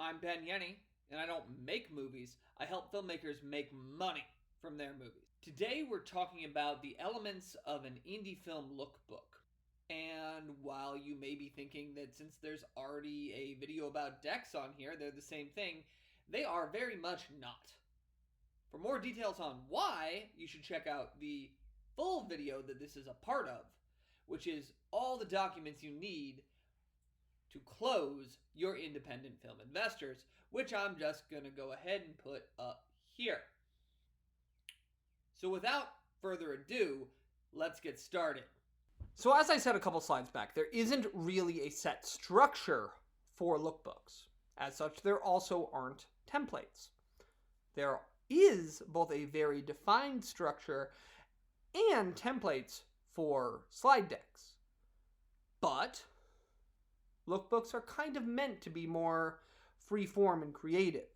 I'm Ben Yenny, and I don't make movies. I help filmmakers make money from their movies. Today we're talking about the elements of an Indiefilm lookbook. And while you may be thinking that since there's already a video about decks on here, they're the same thing, they are very much not. For more details on why, you should check out the full video that this is a part of, which is all the documents you need to close your independent film investors, which I'm just going to go ahead and put up here. So without further ado, let's get started. So as I said a couple slides back, there isn't really a set structure for lookbooks. As such, there also aren't templates. There is both a very defined structure and templates for slide decks. But lookbooks are kind of meant to be more free-form and creative.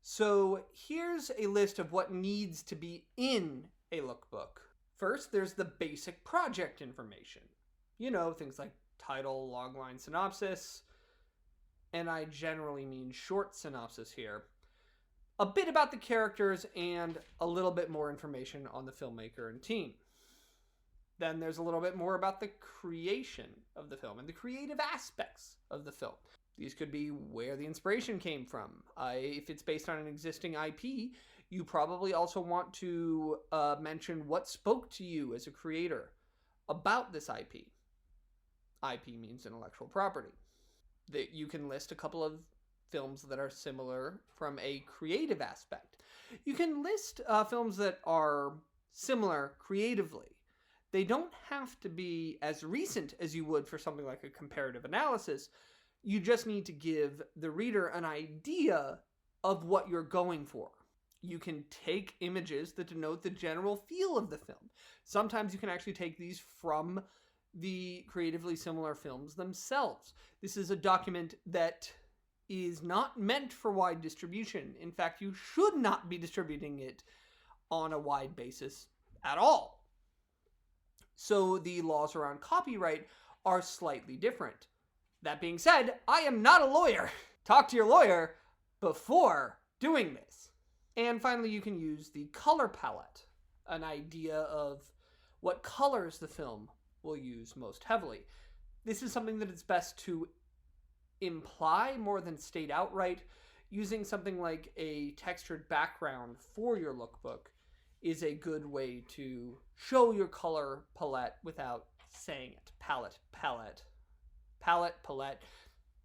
So here's a list of what needs to be in a lookbook. First, there's the basic project information. You know, things like title, logline, synopsis, and I generally mean short synopsis here. A bit about the characters and a little bit more information on the filmmaker and team. Then there's a little bit more about the creation of the film and the creative aspects of the film. These could be where the inspiration came from. If it's based on an existing IP, you probably also want to mention what spoke to you as a creator about this IP. IP means intellectual property. That you can list a couple of films that are similar from a creative aspect. You can list films that are similar creatively. They don't have to be as recent as you would for something like a comparative analysis. You just need to give the reader an idea of what you're going for. You can take images that denote the general feel of the film. Sometimes you can actually take these from the creatively similar films themselves. This is a document that is not meant for wide distribution. In fact, you should not be distributing it on a wide basis at all. So the laws around copyright are slightly different. That being said, I am not a lawyer. Talk to your lawyer before doing this. And finally, you can use the color palette, an idea of what colors the film will use most heavily. This is something that it's best to imply more than state outright. Using something like a textured background for your lookbook is a good way to show your color palette without saying it. Palette.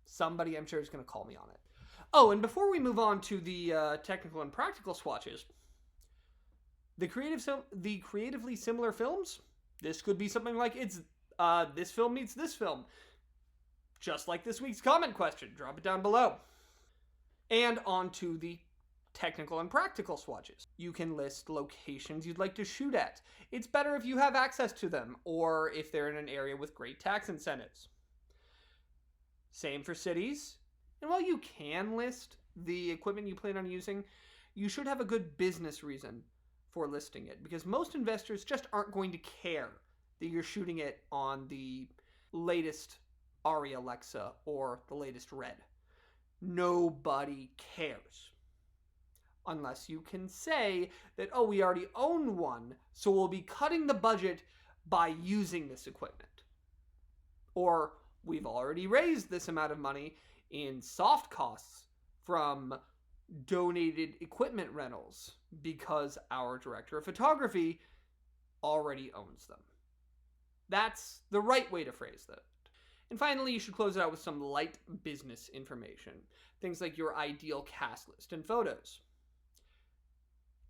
Somebody, I'm sure, is going to call me on it. Oh, and before we move on to the technical and practical swatches, the creatively similar films, this could be something like it's this film meets this film. Just like this week's comment question. Drop it down below. And on to the technical and practical swatches. You can list locations you'd like to shoot at. It's better if you have access to them, or if they're in an area with great tax incentives. Same for cities. And while you can list the equipment you plan on using, you should have a good business reason for listing it, because most investors just aren't going to care that you're shooting it on the latest Arri Alexa or the latest Red. Nobody cares. Unless you can say that, oh, we already own one, so we'll be cutting the budget by using this equipment. Or we've already raised this amount of money in soft costs from donated equipment rentals because our director of photography already owns them. That's the right way to phrase that. And finally, you should close it out with some light business information. Things like your ideal cast list and photos.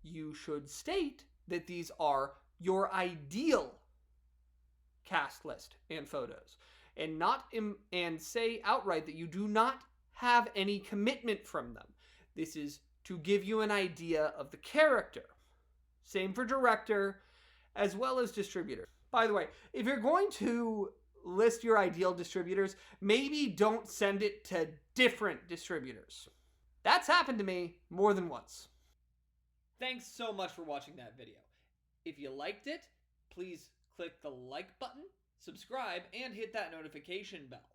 You should state that these are your ideal cast list and photos, and say outright that you do not have any commitment from them. This is to give you an idea of the character. Same for director, as well as distributor. By the way, if you're going to list your ideal distributors, maybe don't send it to different distributors. That's happened to me more than once. Thanks so much for watching that video. If you liked it, please click the like button, subscribe, and hit that notification bell.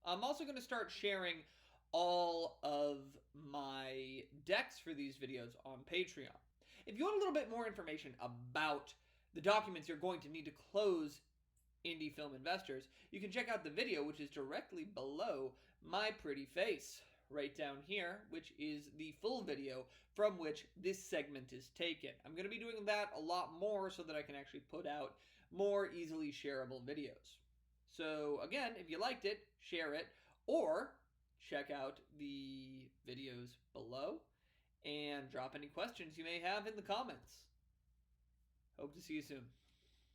I'm also going to start sharing all of my decks for these videos on Patreon. If you want a little bit more information about the documents you're going to need to close Indiefilm investors, you can check out the video which is directly below my pretty face, right down here, which is the full video from which this segment is taken. I'm going to be doing that a lot more so that I can actually put out more easily shareable videos. So again, if you liked it, share it, or check out the videos below and drop any questions you may have in the comments. Hope to see you soon.